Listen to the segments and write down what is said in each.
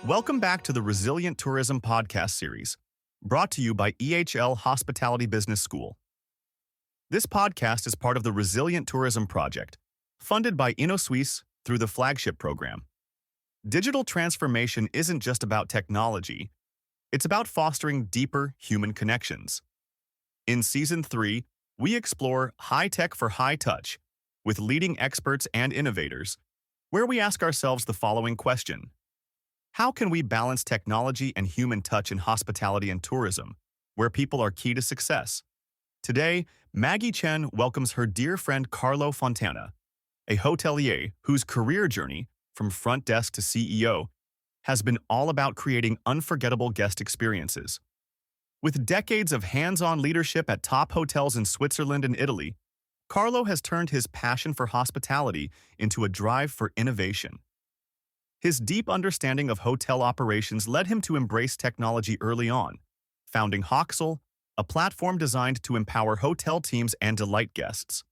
Welcome back to the Resilient Tourism podcast series, brought to you by EHL Hospitality Business School. This podcast is part of the Resilient Tourism Project, funded by InnoSuisse through the flagship program. Digital transformation isn't just about technology, it's about fostering deeper human connections. In Season 3, we explore high tech for high touch with leading experts and innovators, where we ask ourselves the following question: how can we balance technology and human touch in hospitality and tourism, where people are key to success? Today, Maggie Chen welcomes her dear friend Carlo Fontana, a hotelier whose career journey, from front desk to CEO, has been all about creating unforgettable guest experiences. With decades of hands-on leadership at top hotels in Switzerland and Italy, Carlo has turned his passion for hospitality into a drive for innovation. His deep understanding of hotel operations led him to embrace technology early on, founding Hoxel, a platform designed to empower hotel teams and delight guests.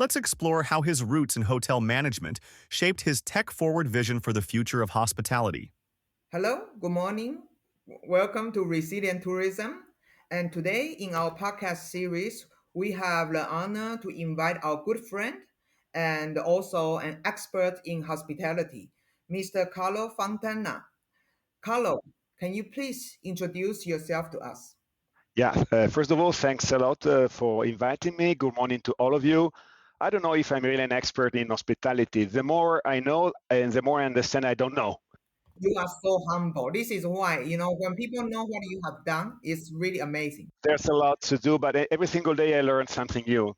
Let's explore how his roots in hotel management shaped his tech-forward vision for the future of hospitality. Hello, good morning. Welcome to Resilient Tourism. And today in our podcast series, we have the honor to invite our good friend and also an expert in hospitality, Mr. Carlo Fontana. Carlo, can you please introduce yourself to us? First of all, thanks a lot for inviting me. Good morning to all of you. I don't know if I'm really an expert in hospitality. The more I know and the more I understand, I don't know. You are so humble. This is why, when people know what you have done, it's really amazing. There's a lot to do, but every single day I learn something new.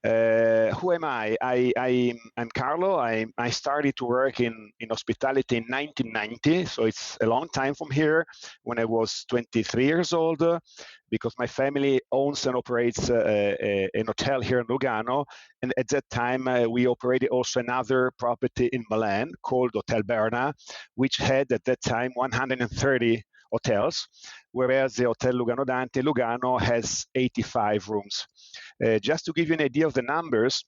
Who am I? I'm Carlo. I started to work in hospitality in 1990, so it's a long time from here, when I was 23 years old, because my family owns and operates an hotel here in Lugano. And at that time, we operated also another property in Milan called Hotel Berna, which had at that time 130 hotels, whereas the Hotel Lugano Dante Lugano has 85 rooms. Just to give you an idea of the numbers,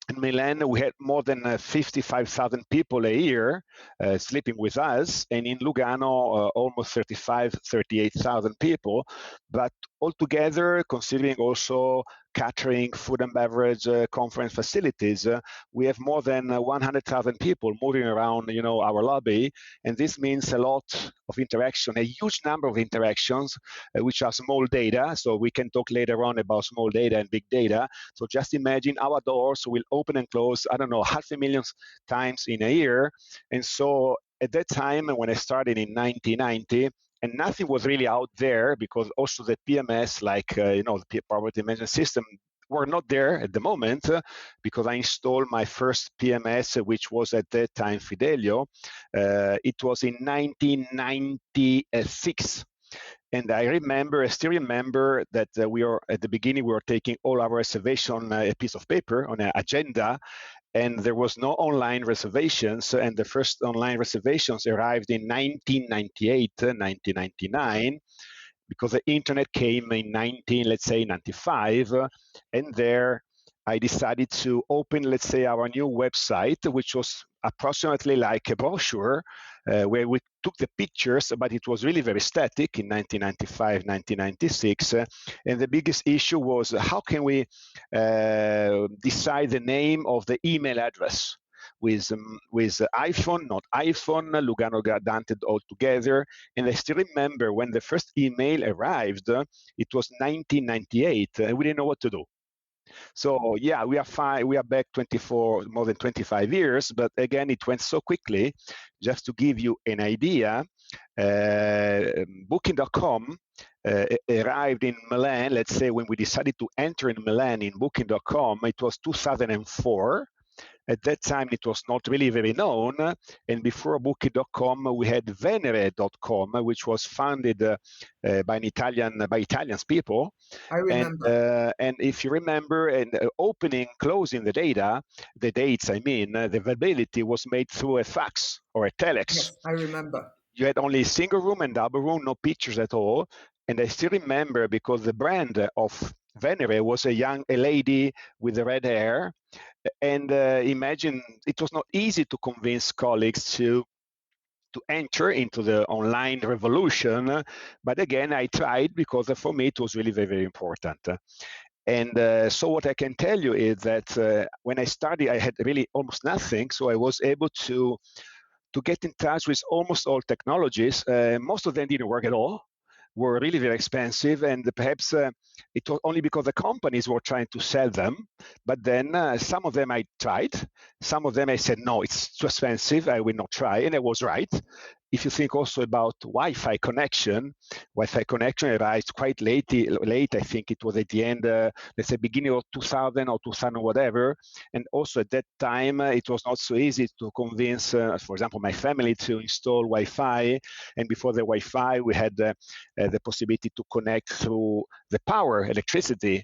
in Milan, we had more than 55,000 people a year sleeping with us, and in Lugano, almost 38,000 people. But altogether, considering also catering, food and beverage, conference facilities, we have more than 100,000 people moving around, our lobby, and this means a lot of interaction, a huge number of interactions, which are small data. So we can talk later on about small data and big data. So just imagine our doors will open and close, 500,000 times in a year. And so at that time, when I started in 1990, and nothing was really out there, because also the PMS, like the property management system, were not there at the moment, because I installed my first PMS, which was at that time Fidelio. It was in 1996. And I still remember that we were at the beginning, we were taking all our reservation on a piece of paper, on an agenda, and there was no online reservations. And the first online reservations arrived in 1998, 1999, because the internet came in 95. And there I decided to open, our new website, which was approximately like a brochure, where we took the pictures, but it was really very static in 1995, 1996. And the biggest issue was, how can we decide the name of the email address? With iPhone, not iPhone, Lugano Dante all together. And I still remember when the first email arrived, it was 1998, and we didn't know what to do. So yeah, we are back more than 25 years, but again, it went so quickly. Just to give you an idea, Booking.com arrived in Milan, let's say when we decided to enter in Milan in Booking.com, it was 2004. At that time, it was not really very known. And before Booking.com, we had Venere.com, which was founded by Italians people. I remember. And if you remember, and closing the dates, the availability was made through a fax or a telex. Yes, I remember. You had only single room and double room, no pictures at all. And I still remember, because the brand of Venere was a lady with the red hair, And imagine it was not easy to convince colleagues to enter into the online revolution. But again, I tried because for me it was really very, very important. And so what I can tell you is that when I studied, I had really almost nothing. So I was able to get in touch with almost all technologies. Most of them didn't work at all, were really very expensive, and perhaps it was only because the companies were trying to sell them. But then some of them I tried, some of them I said, no, it's too expensive, I will not try, and I was right. If you think also about Wi-Fi connection arrived quite late. I think it was at the end, let's say beginning of 2000 or 2000 whatever. And also at that time, it was not so easy to convince, for example, my family to install Wi-Fi. And before the Wi-Fi, we had the possibility to connect through the power, electricity.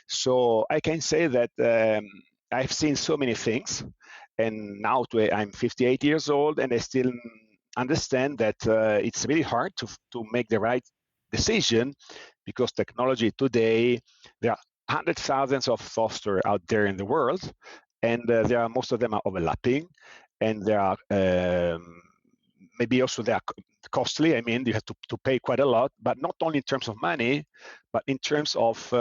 So I can say that I've seen so many things. And now I'm 58 years old, and I still understand that it's really hard to make the right decision, because technology today, there are hundreds of thousands of software out there in the world, and most of them are overlapping, and there are maybe also they are costly. I mean, you have to pay quite a lot, but not only in terms of money, but in terms of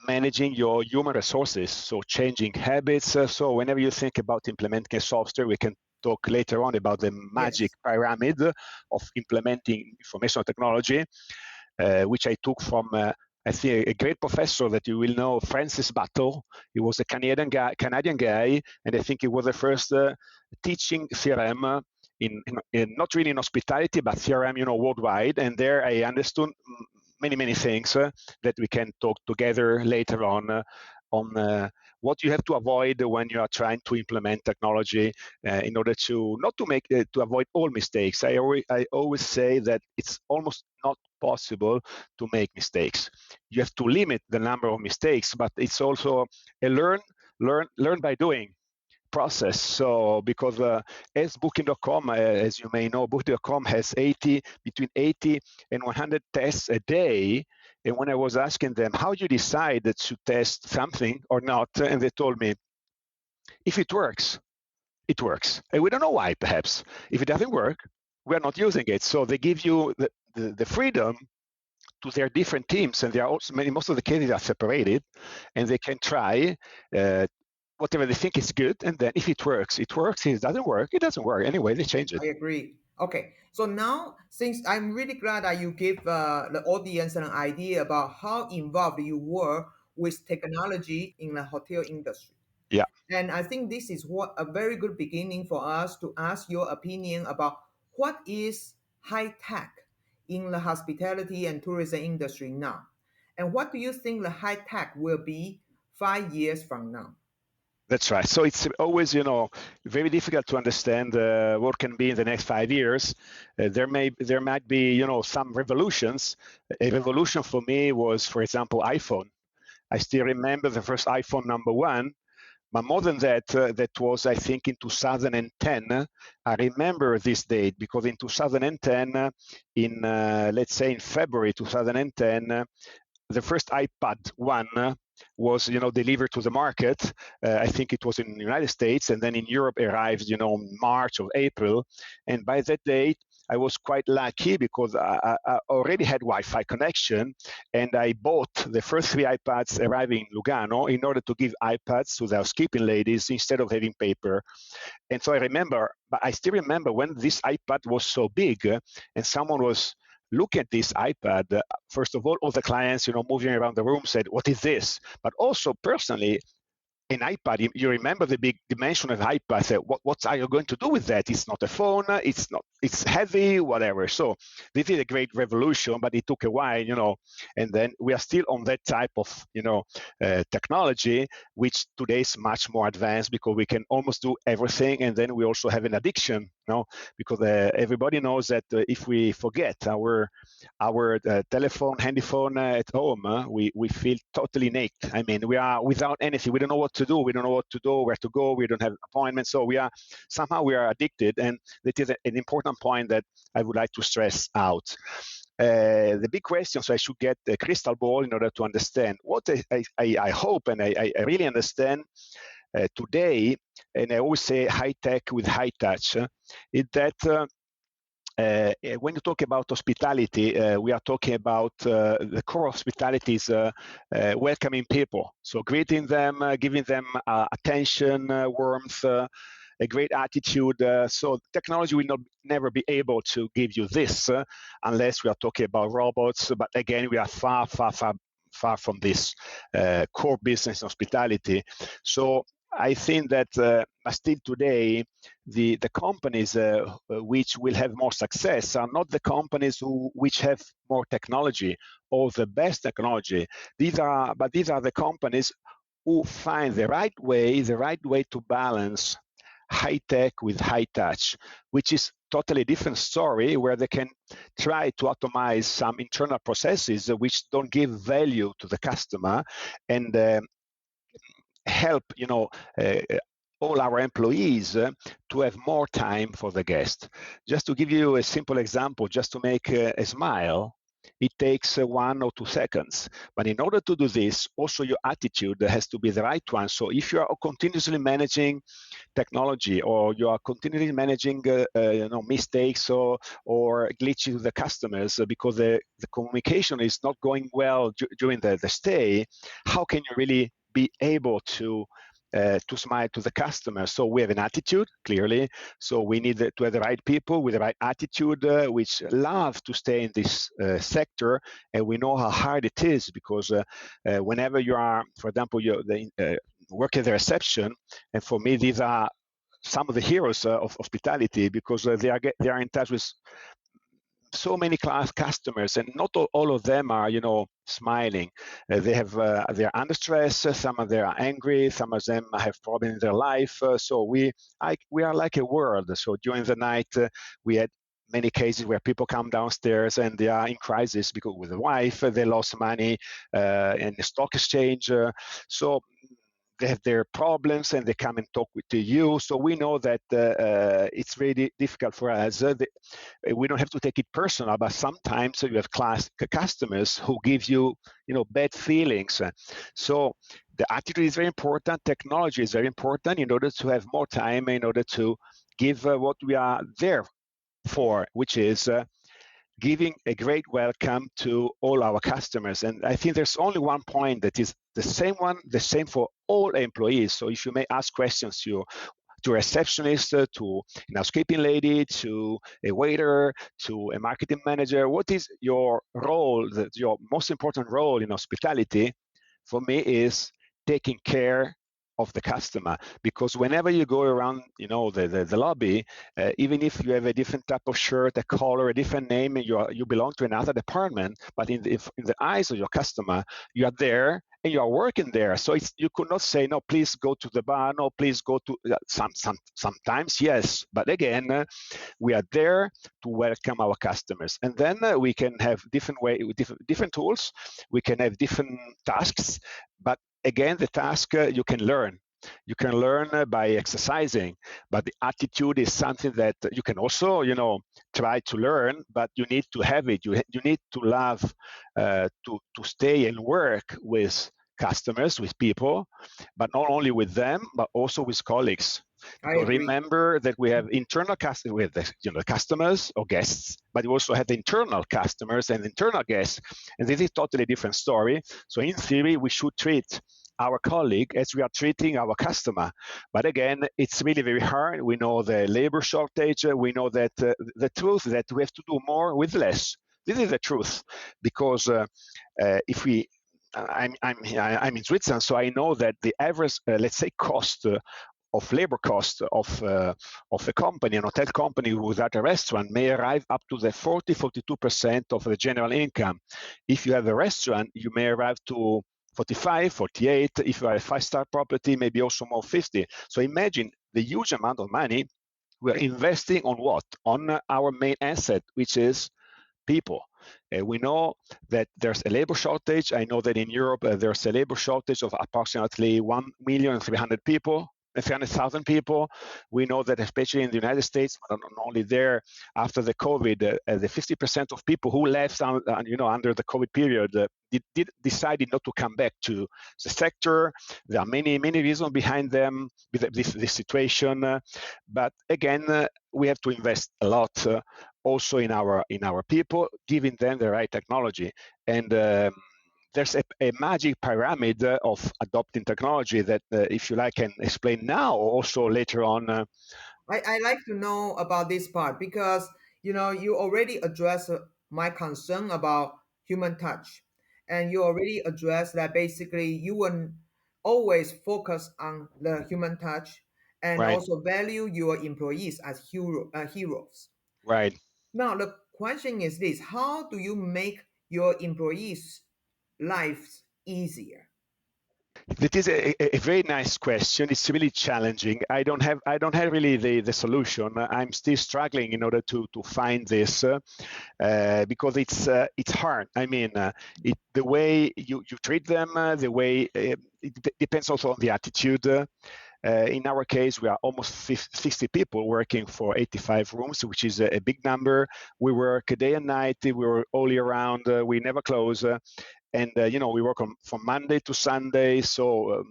managing your human resources, so changing habits. So whenever you think about implementing a software, we can talk later on about the magic pyramid of implementing information technology, which I took from I think a great professor that you will know, Francis Battle. He was a Canadian guy, and I think he was the first teaching CRM in not really in hospitality, but CRM, worldwide. And there I understood many things that we can talk together later on what you have to avoid when you are trying to implement technology in order to not to make to avoid all mistakes. I always say that it's almost not possible to make mistakes. You have to limit the number of mistakes, but it's also a learn by doing process. So because as booking.com, as you may know, booking.com has between 80 and 100 tests a day. And when I was asking them, how do you decide to test something or not? And they told me, if it works, it works. And we don't know why, perhaps. If it doesn't work, we're not using it. So they give you the freedom to their different teams, and they are also most of the cases are separated, and they can try whatever they think is good, and then if it works, it works. If it doesn't work, it doesn't work. Anyway, they change it. I agree. Okay, so now since I'm really glad that you give the audience an idea about how involved you were with technology in the hotel industry. Yeah. And I think this is what a very good beginning for us to ask your opinion about what is high tech in the hospitality and tourism industry now. And what do you think the high tech will be 5 years from now? That's right. So it's always, very difficult to understand what can be in the next 5 years. There might be, some revolutions. A revolution for me was, for example, iPhone. I still remember the first iPhone number one. But more than that, that was, I think, in 2010. I remember this date because in 2010, let's say in February 2010, the first iPad 1 was, delivered to the market. I think it was in the United States, and then in Europe arrived, March or April. And by that date, I was quite lucky because I already had Wi-Fi connection, and I bought the first 3 iPads arriving in Lugano in order to give iPads to the housekeeping ladies instead of having paper. And so I still remember when this iPad was so big, and someone was look at this iPad. First of all the clients, moving around the room said, "What is this?" But also personally, an iPad, you remember the big dimension of iPad. Said, what are you going to do with that? It's not a phone. It's heavy, whatever. So this is a great revolution, but it took a while, and then we are still on that type of, technology, which today is much more advanced because we can almost do everything. And then we also have an addiction, because everybody knows that if we forget our telephone, handy phone at home, we feel totally naked. I mean, we are without anything. We don't know what to do. We don't know what to do, where to go. We don't have appointments. So we are addicted. And that is an important point that I would like to stress out. The big question, so I should get a crystal ball in order to understand what I hope, and I really understand today, and I always say high tech with high touch, is that when you talk about hospitality, we are talking about the core of hospitality is welcoming people. So greeting them, giving them attention, warmth, a great attitude. So technology will never be able to give you this unless we are talking about robots. But again, we are far from this core business hospitality. So I think that still today, the companies which will have more success are not the companies which have more technology or the best technology. These are the companies who find the right way to balance high tech with high touch, which is totally different story, where they can try to automate some internal processes which don't give value to the customer, and help all our employees to have more time for the guest. Just to give you a simple example, just to make a smile, it takes 1 or 2 seconds. But in order to do this, also your attitude has to be the right one. So if you are continuously managing technology, or you are continually managing mistakes or glitches with the customers because the communication is not going well during the stay, how can you really be able to smile to the customer? So we have an attitude, clearly. So we need to have the right people with the right attitude, which love to stay in this sector. And we know how hard it is, because whenever you are, for example, work at the reception, and for me, these are some of the heroes of hospitality, because they are in touch with so many class customers, and not all of them are smiling. They're under stress. Some of them are angry. Some of them have problems in their life. So we are like a world. So during the night, we had many cases where people come downstairs and they are in crisis because with the wife they lost money in the stock exchange. So they have their problems and they come and talk to you. So we know that it's really difficult for us. We don't have to take it personal, but sometimes you have customers who give you, bad feelings. So the attitude is very important. Technology is very important in order to have more time, in order to give what we are there for, which is giving a great welcome to all our customers. And I think there's only one point that is the same for all employees. So if you may ask questions to a receptionist, to an housekeeping lady, to a waiter, to a marketing manager, what is your role, your most important role in hospitality? For me is taking care of the customer, because whenever you go around the lobby, even if you have a different type of shirt, a color, a different name, you belong to another department, but in the eyes of your customer, you are there and you are working there. So you could not say, no, please go to the bar, no, please go to sometimes yes, but again, we are there to welcome our customers. And then we can have different tools, we can have different tasks, but again, the task you can learn. You can learn by exercising, but the attitude is something that you can also, try to learn, but you need to have it. You need to love to stay and work with customers, with people, but not only with them, but also with colleagues. Because remember that we have internal customers, we have the customers or guests, but we also have the internal customers and internal guests, and this is a totally different story. So in theory, we should treat our colleague as we are treating our customer. But again, it's really very hard. We know the labor shortage. We know that the truth is that we have to do more with less. This is the truth, because if we I'm in Switzerland, so I know that the average, let's say, cost of labor cost of a company, an hotel company without a restaurant, may arrive up to the 42% of the general income. If you have a restaurant, you may arrive to 45, 48. If you are a 5-star property, maybe also more 50. So imagine the huge amount of money we're investing on what? On our main asset, which is people. We know that there's a labor shortage. I know that in Europe there's a labor shortage of approximately 1,300,000 people 300,000 people. We know that especially in the United States, but not only there, after the COVID, the 50% of people who left, under the COVID period, decided not to come back to the sector. There are many reasons behind them with this situation, but again, we have to invest a lot also in our people, giving them the right technology. And there's a magic pyramid of adopting technology that, if you like, can explain now or also later on. I like to know about this part because you already addressed my concern about human touch, and you already addressed that basically you will always focus on the human touch and Right, also value your employees as heroes. right. Now the question is this: how do you make your employees' lives easier? That is a very nice question. It's really challenging. I don't have really the solution. I'm still struggling in order to find this because it's hard. I mean, the way you treat them, the way depends also on the attitude. In our case, we are almost 60 people working for 85 rooms, which is a big number. We work day and night. We work all year round. We never close. And we work from Monday to Sunday, so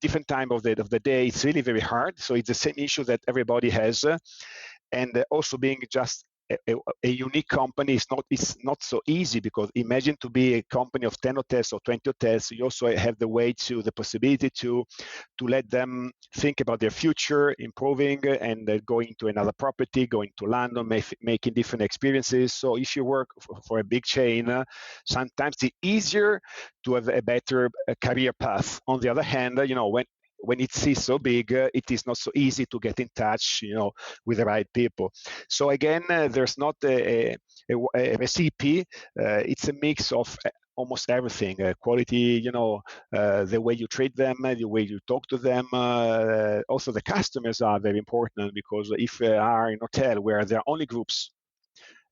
different time of the day. It's really very hard. So it's the same issue that everybody has, and also being just a unique company is not so easy, because imagine to be a company of 10 hotels or 20 hotels. You also have the possibility to let them think about their future, improving, and going to another property, going to London, making different experiences. So if you work for a big chain, sometimes it's easier to have a better career path. On the other hand, when it is so big, it is not so easy to get in touch, with the right people. So again, there's not a recipe. It's a mix of almost everything: quality, the way you treat them, the way you talk to them. Also, the customers are very important, because if they are in a hotel where there are only groups,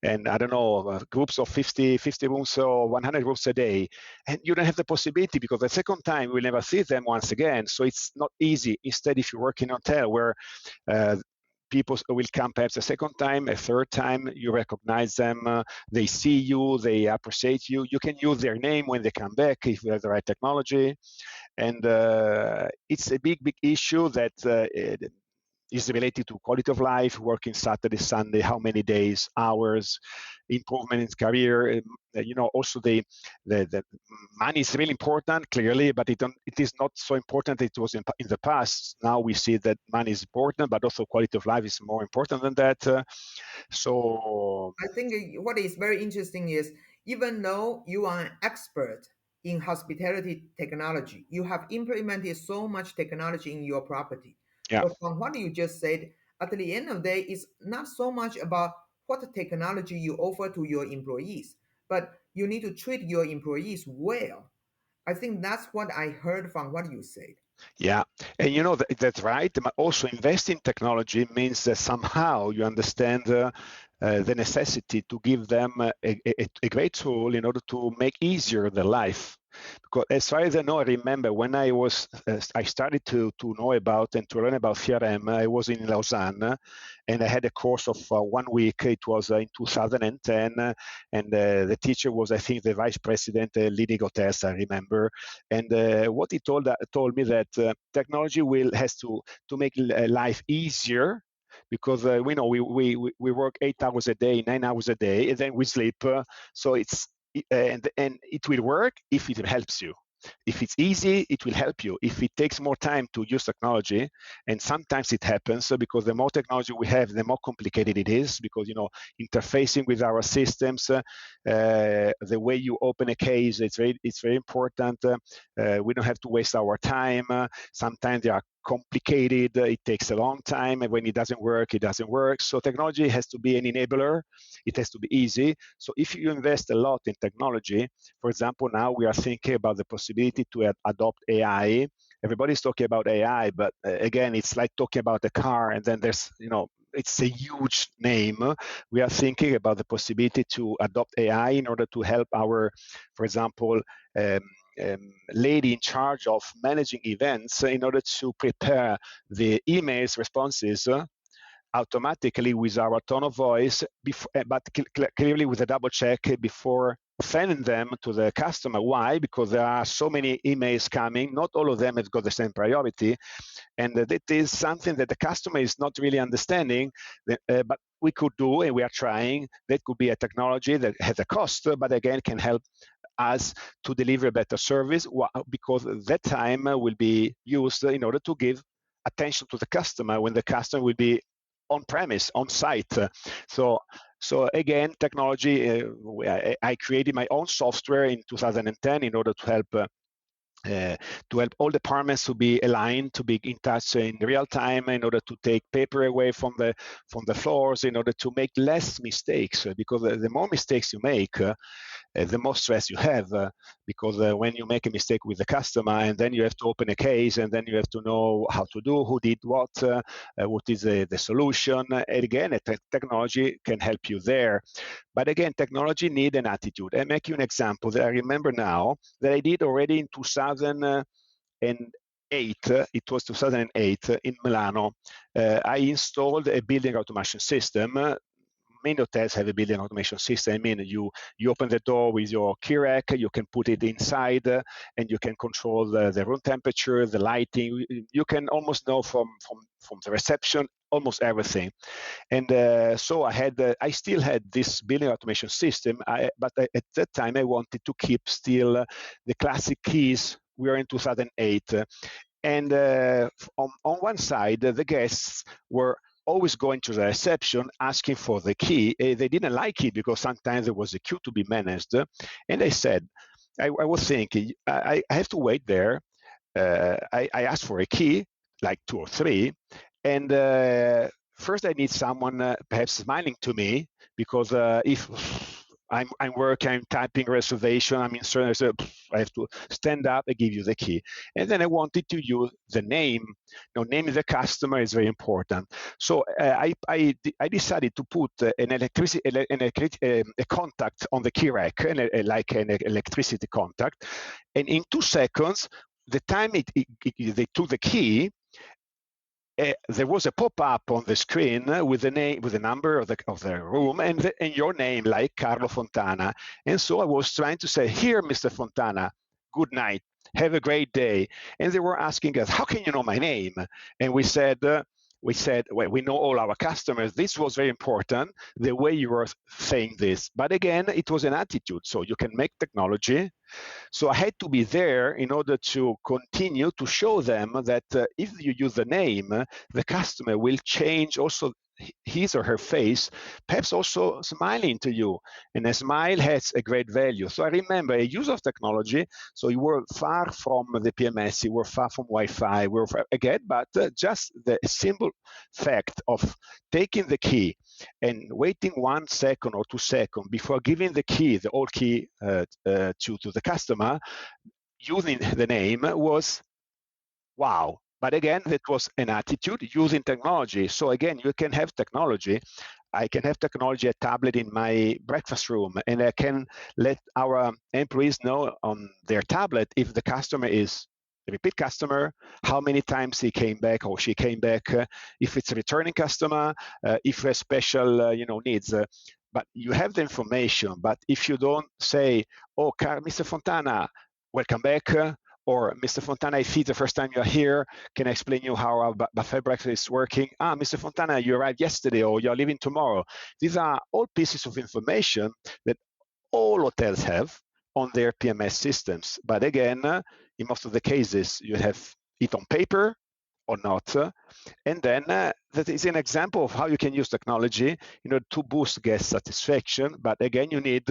and I don't know, groups of 50 rooms or 100 rooms a day, and you don't have the possibility, because the second time you will never see them once again. So it's not easy. Instead, if you work in a hotel where people will come perhaps a second time, a third time, you recognize them, they see you, they appreciate you. You can use their name when they come back if you have the right technology. And it's a big issue that is related to quality of life, working Saturday, Sunday, how many days, hours, improvement in career. Also the money is really important, clearly, but it is not so important as it was in the past. Now we see that money is important, but also quality of life is more important than that. So I think what is very interesting is, even though you are an expert in hospitality technology, you have implemented so much technology in your property. yeah. But from what you just said, at the end of the day, it's not so much about what technology you offer to your employees, but you need to treat your employees well. I think that's what I heard from what you said. Yeah, and that's right. But also, invest in technology means that somehow you understand the necessity to give them a great tool in order to make easier their life. Because as far as I know, I remember when I started to know about and to learn about CRM. I was in Lausanne, and I had a course of 1 week. It was in 2010, and the teacher was, I think, the vice president leading hotels, I remember. And what he told me that technology has to make life easier, because we work 8 hours a day, 9 hours a day, and then we sleep. So and it will work if it helps you. If it's easy, it will help you. If it takes more time to use technology, and sometimes it happens, because the more technology we have, the more complicated it is, because interfacing with our systems, the way you open a case, it's very important. We don't have to waste our time. Sometimes they are complicated. It takes a long time, and when it doesn't work, it doesn't work. So technology has to be an enabler. It has to be easy. So if you invest a lot in technology, for example, now we are thinking about the possibility to adopt AI. Everybody's talking about AI, but again, it's like talking about a car, and then there's, it's a huge name. We are thinking about the possibility to adopt AI in order to help for example, lady in charge of managing events in order to prepare the emails responses automatically with our tone of voice, but clearly with a double check before sending them to the customer. Why? Because there are so many emails coming. Not all of them have got the same priority, and that is something that the customer is not really understanding. But we could do, and we are trying. That could be a technology that has a cost, but again can help us to deliver better service, because that time will be used in order to give attention to the customer when the customer will be on premise, on site. So again, technology. I created my own software in 2010 in order to help all departments to be aligned, to be in touch in real time, in order to take paper away from the floors, in order to make less mistakes. Because the more mistakes you make, the more stress you have, because when you make a mistake with the customer and then you have to open a case and then you have to know how to do, who did what is the solution. And again, technology can help you there. But again, technology need an attitude. I make you an example that I remember now that I did already in 2008. It was 2008 in Milano. I installed a building automation system. Many hotels have a building automation system. I mean, you open the door with your key rack, you can put it inside, and you can control the room temperature, the lighting. You can almost know from the reception almost everything. And so I still had this building automation system, but at that time I wanted to keep still the classic keys. We are in 2008, and on one side, the guests were always going to the reception asking for the key. They didn't like it because sometimes there was a queue to be managed. And I said, I was thinking, I have to wait there. I asked for a key, like 2 or 3. And first I need someone perhaps smiling to me, because if I'm working, I'm typing reservation, I'm in certain, I have to stand up and give you the key. And then I wanted to use the name. Name of the customer is very important. So I decided to put a contact on the key rack, like an electricity contact. And in 2 seconds, the time they took the key, there was a pop-up on the screen with the name, with the number of the room, and your name, like Carlo Fontana. And so I was trying to say, "Here, Mr. Fontana, good night, have a great day." And they were asking us, "How can you know my name?" And we said, well, we know all our customers. This was very important, the way you were saying this. But again, it was an attitude. So you can make technology. So I had to be there in order to continue to show them that if you use the name, the customer will change also his or her face, perhaps also smiling to you. And a smile has a great value. So I remember a use of technology. So you were far from the PMS, you were far from Wi-Fi, again, but just the simple fact of taking the key and waiting 1 second or 2 seconds before giving the key, the old key, to the customer, using the name was wow. But again, that was an attitude using technology. So again, you can have technology. I can have technology, a tablet in my breakfast room, and I can let our employees know on their tablet if the customer is a repeat customer, how many times he came back or she came back, if it's a returning customer, if a special needs. But you have the information. But if you don't say, "Oh, Mr. Fontana, welcome back," or "Mr. Fontana, I see the first time you're here. Can I explain you how our buffet breakfast is working?" "Mr. Fontana, you arrived yesterday," or "You're leaving tomorrow." These are all pieces of information that all hotels have on their PMS systems. But again, in most of the cases, you have it on paper or not. And then that is an example of how you can use technology in order to boost guest satisfaction. But again, you need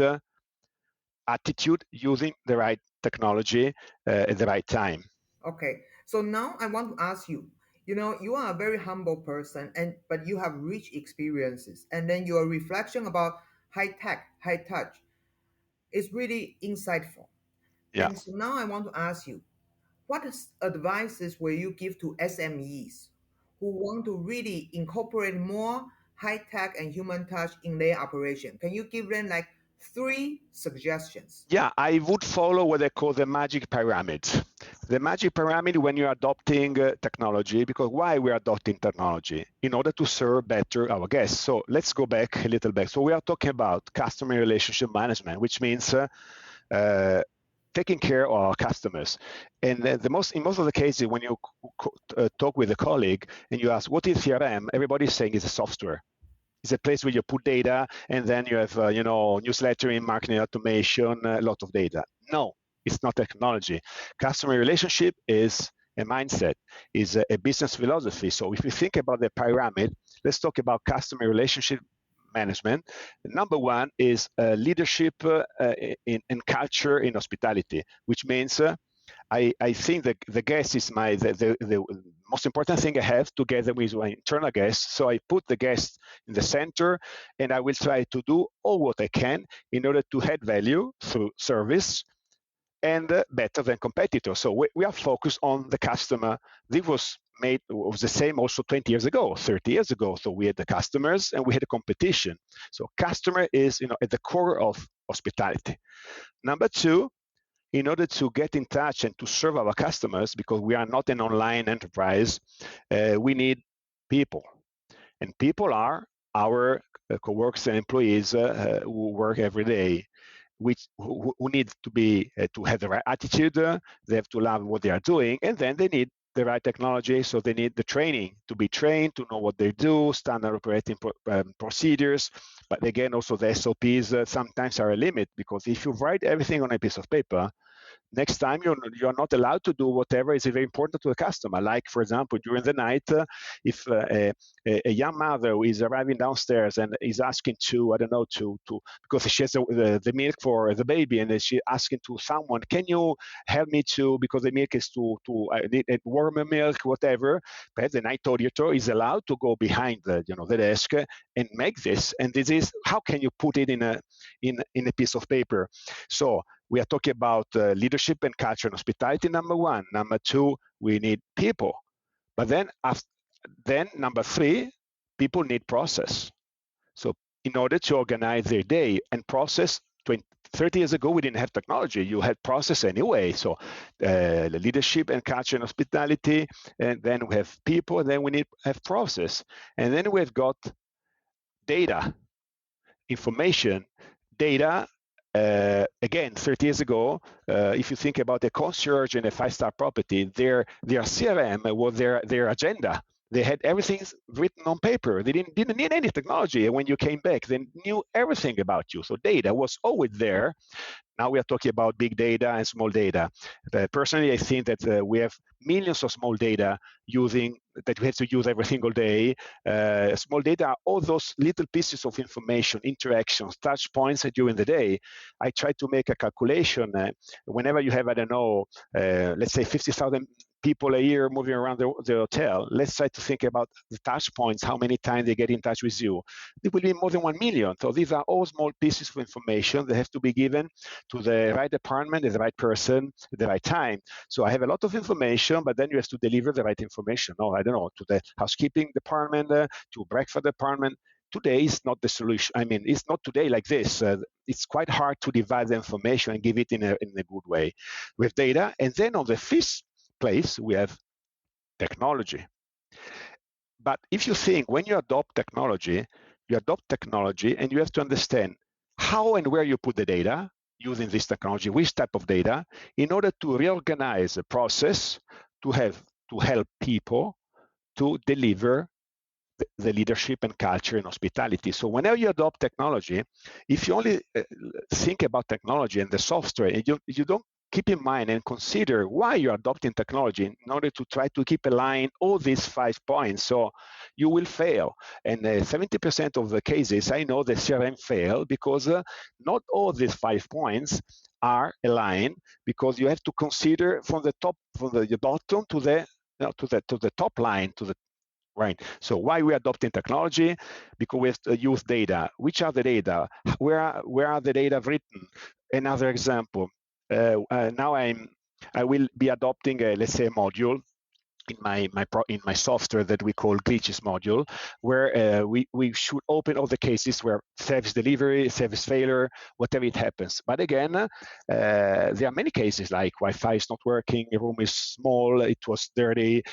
attitude, using the right technology at the right time. Okay, so now I want to ask you. You are a very humble person, but you have rich experiences, and then your reflection about high tech, high touch is really insightful. Yeah. And so now I want to ask you, what advices will you give to SMEs who want to really incorporate more high tech and human touch in their operation? Can you give them like 3 suggestions. Yeah, I would follow what they call the magic pyramid. The magic pyramid when you're adopting technology, because why we're adopting technology? In order to serve better our guests. So let's go back a little bit. So we are talking about customer relationship management, which means taking care of our customers. And in most of the cases, when you talk with a colleague and you ask, what is CRM? Everybody's saying it's a software. It's a place where you put data, and then you have, newslettering, marketing automation, a lot of data. No, it's not technology. Customer relationship is a mindset, is a business philosophy. So if you think about the pyramid, let's talk about customer relationship management. Number one is leadership in culture in hospitality, which means I think that the guest is the most important thing I have together with my internal guests. So I put the guest in the center, and I will try to do all what I can in order to add value through service and better than competitors. So we are focused on the customer. This was the same also 20 years ago, 30 years ago. So we had the customers and we had a competition. So customer is at the core of hospitality. Number two, in order to get in touch and to serve our customers, because we are not an online enterprise, we need people. And people are our co-workers and employees who work every day, who need to have the right attitude, they have to love what they are doing, and then they need the right technology. So they need the training to be trained, to know what they do, standard operating procedures. But again, also the SOPs sometimes are a limit, because if you write everything on a piece of paper, next time you're not allowed to do whatever is very important to a customer. Like, for example, during the night, if a young mother is arriving downstairs and is asking to, I don't know, to because she has the milk for the baby, and she's asking to someone, can you help me because the milk is I need warmer milk, whatever. But the night auditor is allowed to go behind the desk and make this. And this is, how can you put it in a piece of paper? So we are talking about leadership and culture and hospitality, number one. Number two, we need people. But then number three, people need process. So in order to organize their day and process, 30 years ago, we didn't have technology. You had process anyway. So the leadership and culture and hospitality, and then we have people, and then we have process. And then we've got data, information, data. Again, 30 years ago, if you think about a concierge in a five-star property, their CRM was their agenda. They had everything written on paper. They didn't need any technology. And when you came back, they knew everything about you. So data was always there. Now we are talking about big data and small data. Personally, I think that we have millions of small data that we have to use every single day. Small data are all those little pieces of information, interactions, touch points during the day. I try to make a calculation. Whenever you have, I don't know, let's say 50,000 people a year moving around the hotel, let's try to think about the touch points, how many times they get in touch with you. It will be more than 1 million. So these are all small pieces of information that have to be given to the right department, the right person, at the right time. So I have a lot of information, but then you have to deliver the right information. I don't know, to the housekeeping department, to breakfast department. Today is not the solution. I mean, it's not today like this. It's quite hard to divide the information and give it in a good way with data. And then on the fifth place, we have technology. But if you think when you adopt technology and you have to understand how and where you put the data using this technology, which type of data, in order to reorganize the process to help people to deliver the leadership and culture and hospitality. So whenever you adopt technology, if you only think about technology and the software, and you don't keep in mind and consider why you're adopting technology in order to try to keep aligned all these 5 points, so you will fail. And 70% of the cases, I know the CRM fail because not all these 5 points are aligned, because you have to consider from the bottom to the top line, right. So why we adopting technology? Because we have to use data. Which are the data? Where are the data written? Another example. Now I will be adopting let's say a module in my software that we call glitches module, where we should open all the cases where service delivery, service failure, whatever it happens. But again, there are many cases like Wi-Fi is not working, a room is small, it was dirty,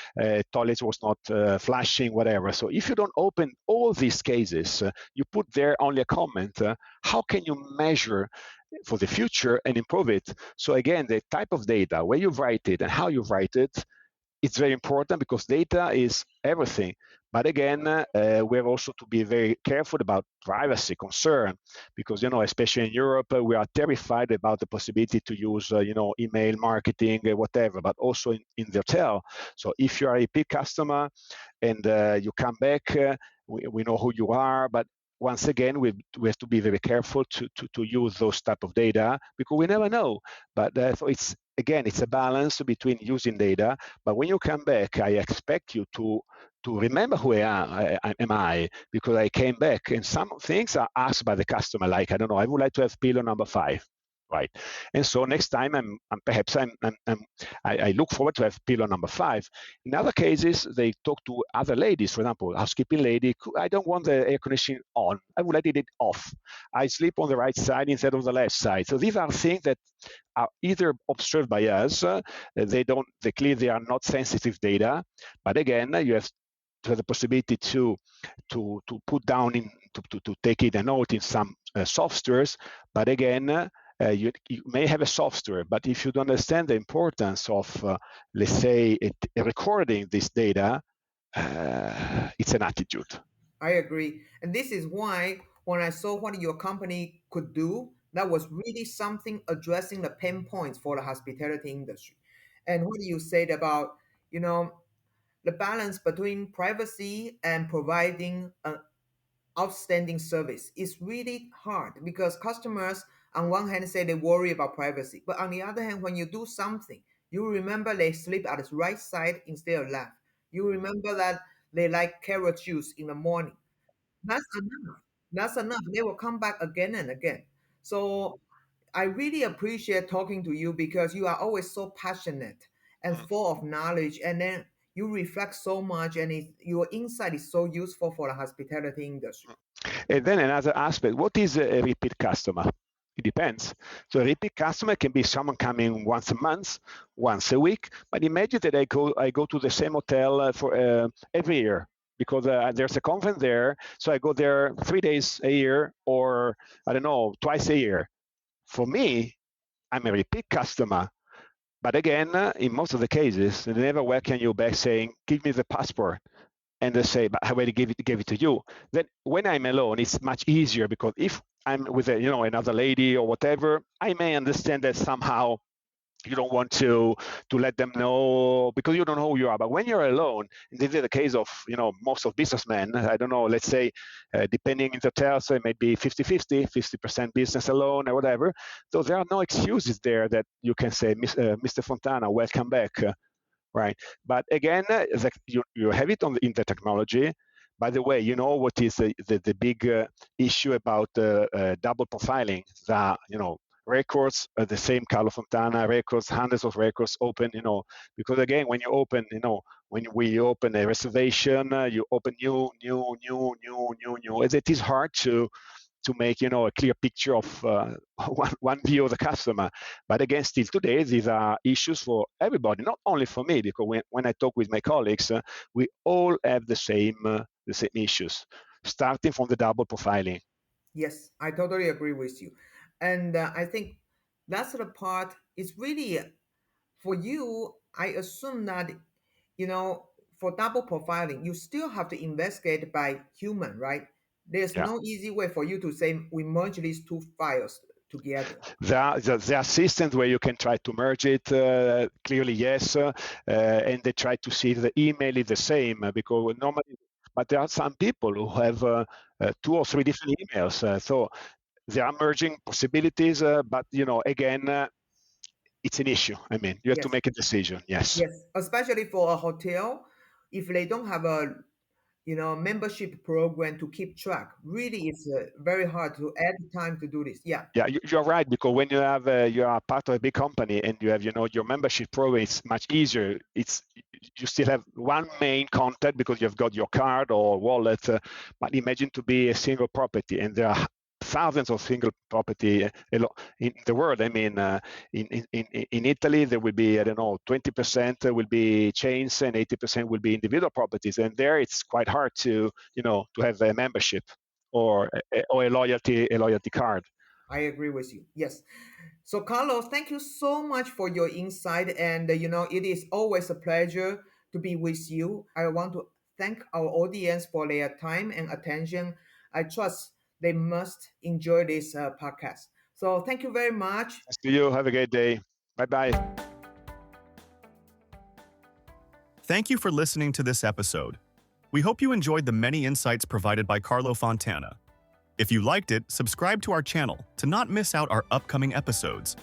toilet was not flashing, whatever. So if you don't open all these cases, you put there only a comment, how can you measure for the future and improve it? So again, the type of data, where you write it and how you write it, it's very important because data is everything. But again, we have also to be very careful about privacy concern because, especially in Europe, we are terrified about the possibility to use, email marketing, whatever, but also in the hotel. So if you are a repeat customer and you come back, we know who you are, but once again, we have to be very careful to use those type of data because we never know. But so it's a balance between using data. But when you come back, I expect you to remember who am I, because I came back, and some things are asked by the customer, like I don't know, I would like to have pillow number 5. Right, and so next time I look forward to have pillow number 5. In other cases, they talk to other ladies. For example, housekeeping lady, I don't want the air conditioning on. I would like it off. I sleep on the right side instead of the left side. So these are things that are either observed by us. They clearly are not sensitive data. But again, you have to have the possibility to put down to take it a note in some softwares. But again, you may have a software, but if you don't understand the importance of, let's say, recording this data, it's an attitude. I agree. And this is why when I saw what your company could do, that was really something addressing the pain points for the hospitality industry. And what you said about, you know, the balance between privacy and providing an outstanding service is really hard because customers on one hand say they worry about privacy, but on the other hand, when you do something, you remember they sleep at the right side instead of left. You remember that they like carrot juice in the morning. That's enough. That's enough. They will come back again and again. So I really appreciate talking to you because you are always so passionate and full of knowledge, and then you reflect so much, and your insight is so useful for the hospitality industry. And then another aspect, what is a repeat customer? It depends. So a repeat customer can be someone coming once a month, once a week. But imagine that I go to the same hotel for every year because there's a conference there. So I go there 3 days a year, or I don't know, twice a year. For me, I'm a repeat customer. But again, in most of the cases, they never welcome you back saying, "Give me the passport." And they say, but I already gave it to you. Then when I'm alone, it's much easier because if I'm with another lady or whatever, I may understand that somehow you don't want to let them know because you don't know who you are. But when you're alone, and this is the case of most of businessmen, I don't know, let's say depending in the hotel, so it may be 50% business alone or whatever. So there are no excuses there that you can say, Mr. Fontana, welcome back. Right. But again, you have it in the technology. By the way, you know what is the big issue about double profiling? Records, the same Carlo Fontana records, hundreds of records open, because again, when you open, when we open a reservation, you open new. And it is hard to make a clear picture of one view of the customer. But again, still today, these are issues for everybody, not only for me, because when I talk with my colleagues, we all have the same issues, starting from the double profiling. Yes, I totally agree with you. And I think that's the part is really for you. I assume that, you know, for double profiling, you still have to investigate by human, right? There's Yeah. no easy way for you to say we merge these two files together. There are systems where you can try to merge it. Clearly, yes, and they try to see if the email is the same because normally. But there are some people who have 2 or 3 different emails. So there are merging possibilities, but again, it's an issue. I mean, you have to Yes, make a decision. Yes. yes, especially for a hotel, if they don't have a membership program to keep track. Really, it's very hard to add time to do this. Yeah, Yeah, you're right, because when you are part of a big company and you have your membership program, it's much easier. You still have one main contact because you've got your card or wallet. But imagine to be a single property, and there are thousands of single property in the world. I mean, in Italy there will be, I don't know, 20% will be chains and 80% will be individual properties, and there it's quite hard to to have a membership or a loyalty card. I agree with you. Yes. So, Carlos, thank you so much for your insight. And, it is always a pleasure to be with you. I want to thank our audience for their time and attention. I trust they must enjoy this podcast. So, thank you very much. See you. Have a great day. Bye bye. Thank you for listening to this episode. We hope you enjoyed the many insights provided by Carlo Fontana. If you liked it, subscribe to our channel to not miss out our upcoming episodes.